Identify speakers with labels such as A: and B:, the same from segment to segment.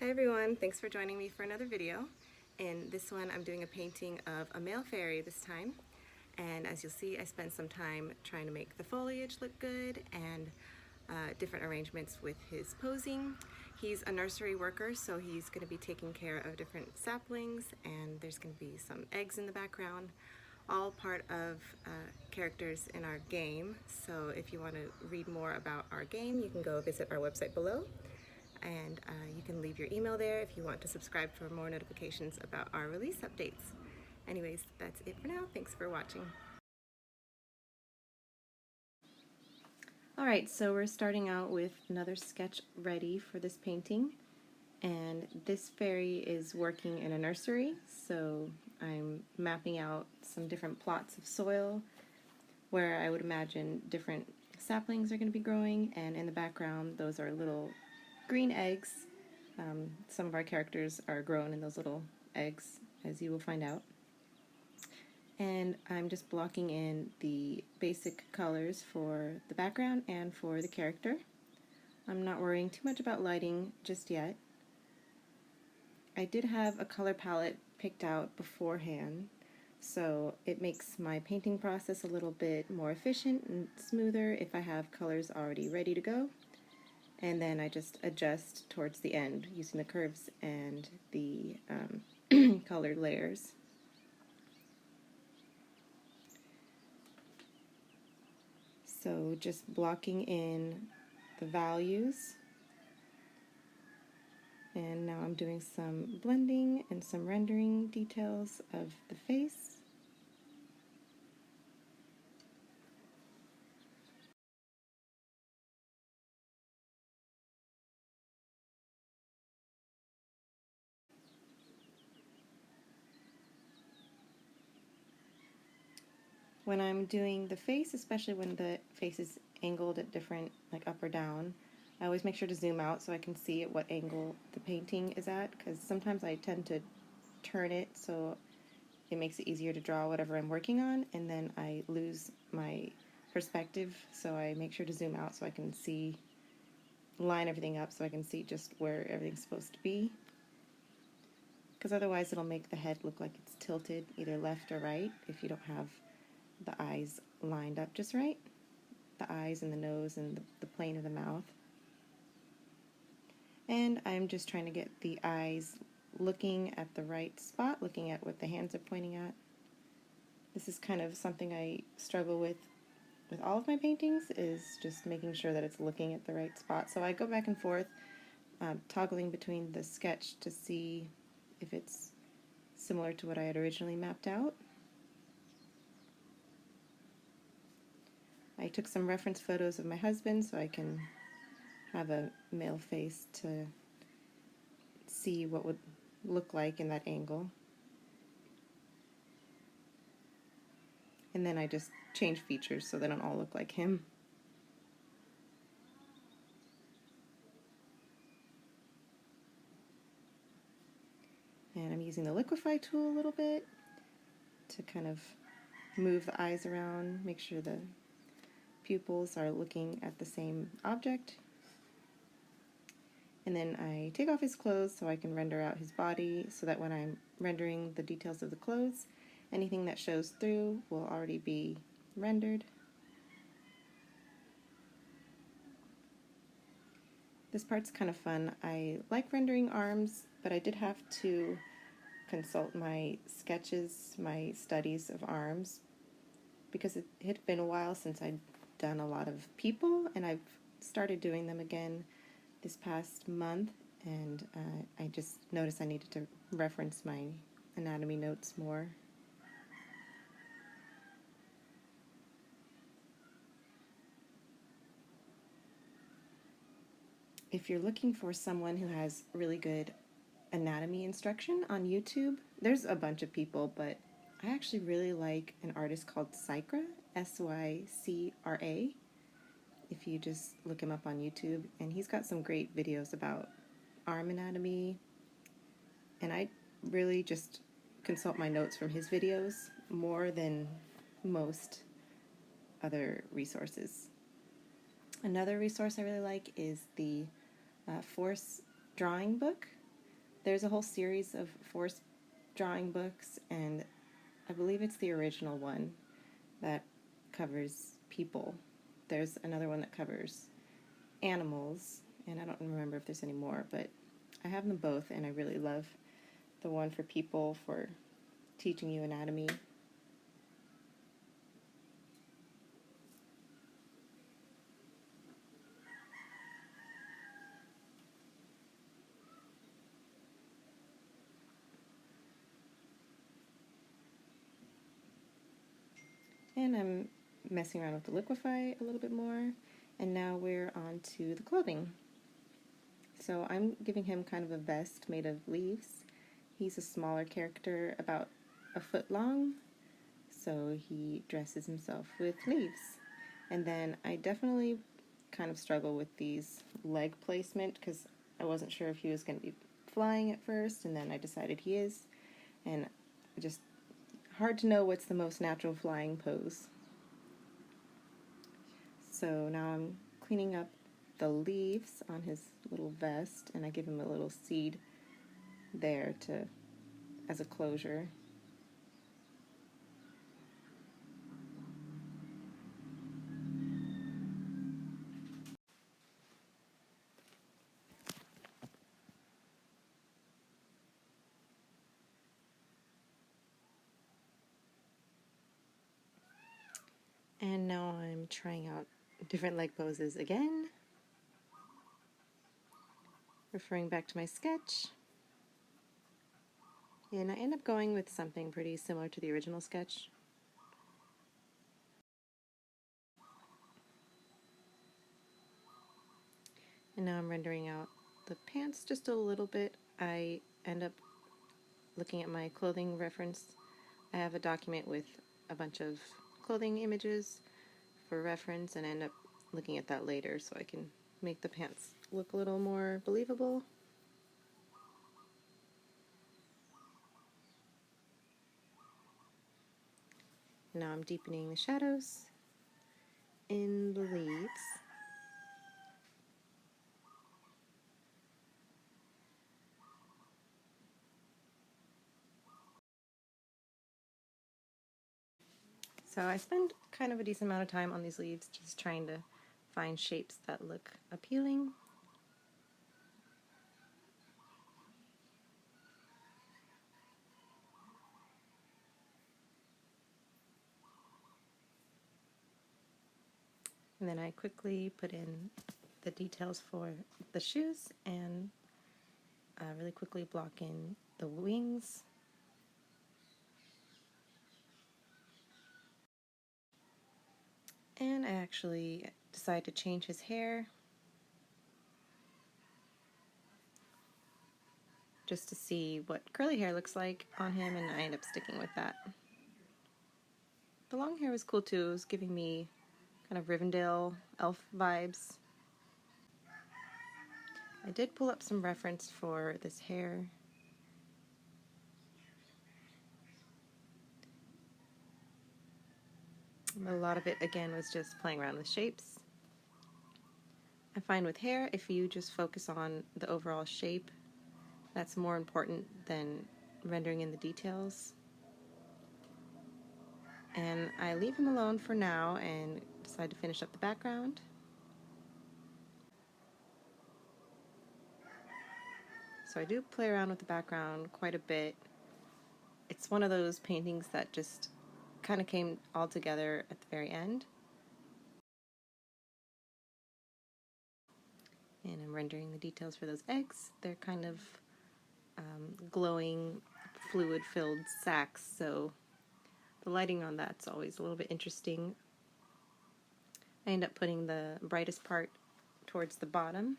A: Hi everyone, thanks for joining me for another video. In this one I'm doing a painting of a male fairy this time, and as you'll see I spent some time trying to make the foliage look good and different arrangements with his posing. He's a nursery worker, so he's going to be taking care of different saplings, and there's going to be some eggs in the background, all part of characters in our game. So if you want to read more about our game, you can go visit our website below. And you can leave your email there if you want to subscribe for more notifications about our release updates. Anyways, that's it for now. Thanks for watching. Alright, so we're starting out with another sketch ready for this painting. And this fairy is working in a nursery, so I'm mapping out some different plots of soil where I would imagine different saplings are going to be growing, and in the background those are little green eggs. Some of our characters are grown in those little eggs, as you will find out. And I'm just blocking in the basic colors for the background and for the character. I'm not worrying too much about lighting just yet. I did have a color palette picked out beforehand, so it makes my painting process a little bit more efficient and smoother if I have colors already ready to go. And then I just adjust towards the end using the curves and the colored layers. So just blocking in the values. And now I'm doing some blending and some rendering details of the face. When I'm doing the face, especially when the face is angled at different, like up or down, I always make sure to zoom out so I can see at what angle the painting is at, because sometimes I tend to turn it so it makes it easier to draw whatever I'm working on, and then I lose my perspective, so I make sure to zoom out so I can see, line everything up so I can see just where everything's supposed to be, because otherwise it'll make the head look like it's tilted either left or right if you don't have the eyes lined up just right, the eyes and the nose and the plane of the mouth. And I'm just trying to get the eyes looking at the right spot, looking at what the hands are pointing at. This is kind of something I struggle with all of my paintings, is just making sure that it's looking at the right spot. So I go back and forth, toggling between the sketch to see if it's similar to what I had originally mapped out. I took some reference photos of my husband so I can have a male face to see what would look like in that angle. And then I just change features so they don't all look like him. And I'm using the liquify tool a little bit to kind of move the eyes around, make sure the pupils are looking at the same object. And then I take off his clothes so I can render out his body, so that when I'm rendering the details of the clothes, anything that shows through will already be rendered. This part's kind of fun. I like rendering arms, but I did have to consult my sketches, my studies of arms, because it had been a while since I'd done a lot of people, and I've started doing them again this past month, and I just noticed I needed to reference my anatomy notes more. If you're looking for someone who has really good anatomy instruction on YouTube, there's a bunch of people, but I actually really like an artist called Sycra, S-Y-C-R-A. If you just look him up on YouTube, and he's got some great videos about arm anatomy, and I really just consult my notes from his videos more than most other resources. Another resource I really like is the Force drawing book. There's a whole series of forest drawing books, and I believe it's the original one that covers people. There's another one that covers animals, and I don't remember if there's any more, but I have them both, and I really love the one for people for teaching you anatomy. And I'm messing around with the liquify a little bit more, and now we're on to the clothing. So I'm giving him kind of a vest made of leaves. He's a smaller character, about a foot long, so he dresses himself with leaves. And then I definitely kind of struggle with these leg placement because I wasn't sure if he was going to be flying at first, and then I decided he is, and just hard to know what's the most natural flying pose. So now I'm cleaning up the leaves on his little vest, and I give him a little seed there to as a closure. And now I'm trying out different leg poses again, referring back to my sketch. And I end up going with something pretty similar to the original sketch. And now I'm rendering out the pants just a little bit. I end up looking at my clothing reference. I have a document with a bunch of clothing images for reference, and end up looking at that later so I can make the pants look a little more believable. Now I'm deepening the shadows in the leaves. So I spend kind of a decent amount of time on these leaves just trying to find shapes that look appealing. And then I quickly put in the details for the shoes and really quickly block in the wings. And I actually decided to change his hair just to see what curly hair looks like on him, and I ended up sticking with that. The long hair was cool too. It was giving me kind of Rivendell elf vibes. I did pull up some reference for this hair. A lot of it, again, was just playing around with shapes. I find with hair, if you just focus on the overall shape, that's more important than rendering in the details. And I leave him alone for now and decide to finish up the background. So I do play around with the background quite a bit. It's one of those paintings that just kind of came all together at the very end. And I'm rendering the details for those eggs. They're kind of glowing, fluid-filled sacs, so the lighting on that's always a little bit interesting. I end up putting the brightest part towards the bottom,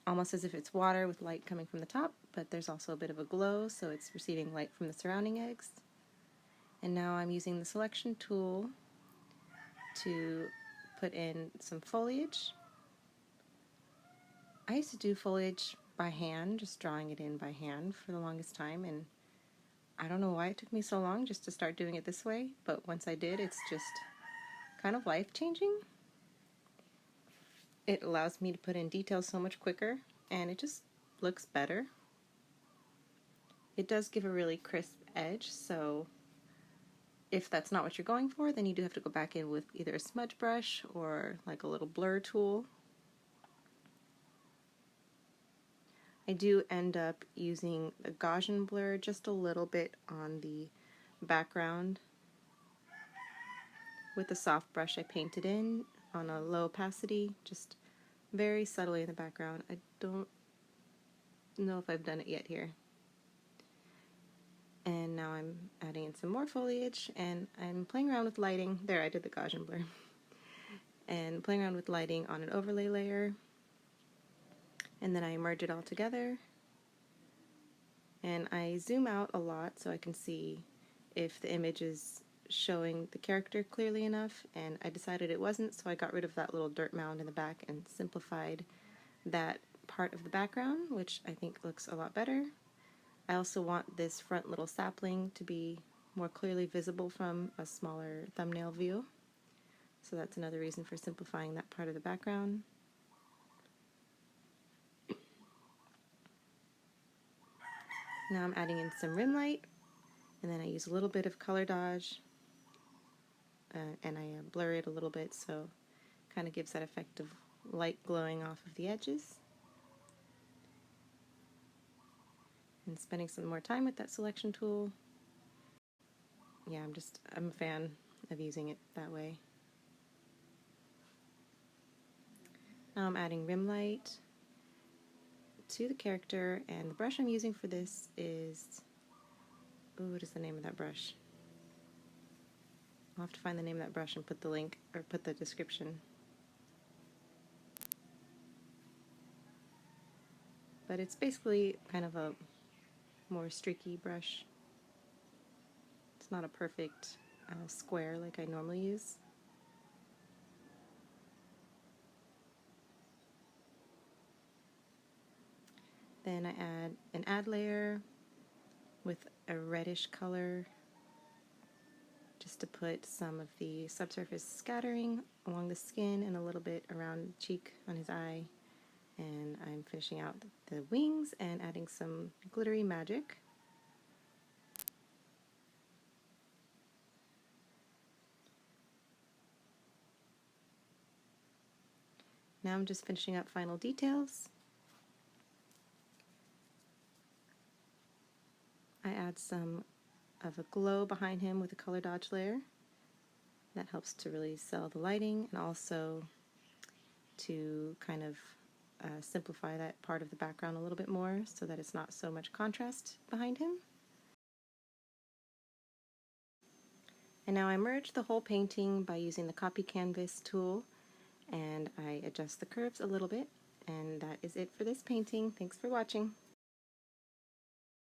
A: almost as if it's water with light coming from the top, but there's also a bit of a glow, so it's receiving light from the surrounding eggs. And now I'm using the selection tool to put in some foliage. I used to do foliage by hand, just drawing it in by hand for the longest time, and I don't know why it took me so long just to start doing it this way, but once I did, it's just kind of life-changing. It allows me to put in details so much quicker, and it just looks better. It does give a really crisp edge, so if that's not what you're going for, then you do have to go back in with either a smudge brush or like a little blur tool. I do end up using a Gaussian blur just a little bit on the background. With a soft brush I painted in on a low opacity, just very subtly in the background. I don't know if I've done it yet here. And now I'm adding in some more foliage, and I'm playing around with lighting. There, I did the Gaussian blur. And playing around with lighting on an overlay layer. And then I merge it all together. And I zoom out a lot so I can see if the image is showing the character clearly enough, and I decided it wasn't, so I got rid of that little dirt mound in the back and simplified that part of the background, which I think looks a lot better. I also want this front little sapling to be more clearly visible from a smaller thumbnail view, so that's another reason for simplifying that part of the background. Now I'm adding in some rim light, and then I use a little bit of color dodge, and I blur it a little bit so it kind of gives that effect of light glowing off of the edges. And spending some more time with that selection tool. Yeah, I'm a fan of using it that way. Now I'm adding rim light to the character, and the brush I'm using for this is, ooh, what is the name of that brush? I'll have to find the name of that brush and put the link, or put the description. But it's basically kind of a more streaky brush. It's not a perfect square like I normally use. Then I add an add layer with a reddish color just to put some of the subsurface scattering along the skin and a little bit around the cheek on his eye. And I'm finishing out the wings and adding some glittery magic. Now I'm just finishing up final details. I add some of a glow behind him with a color dodge layer. That helps to really sell the lighting and also to kind of simplify that part of the background a little bit more so that it's not so much contrast behind him. And now I merge the whole painting by using the copy canvas tool, and I adjust the curves a little bit, and that is it for this painting. Thanks for watching.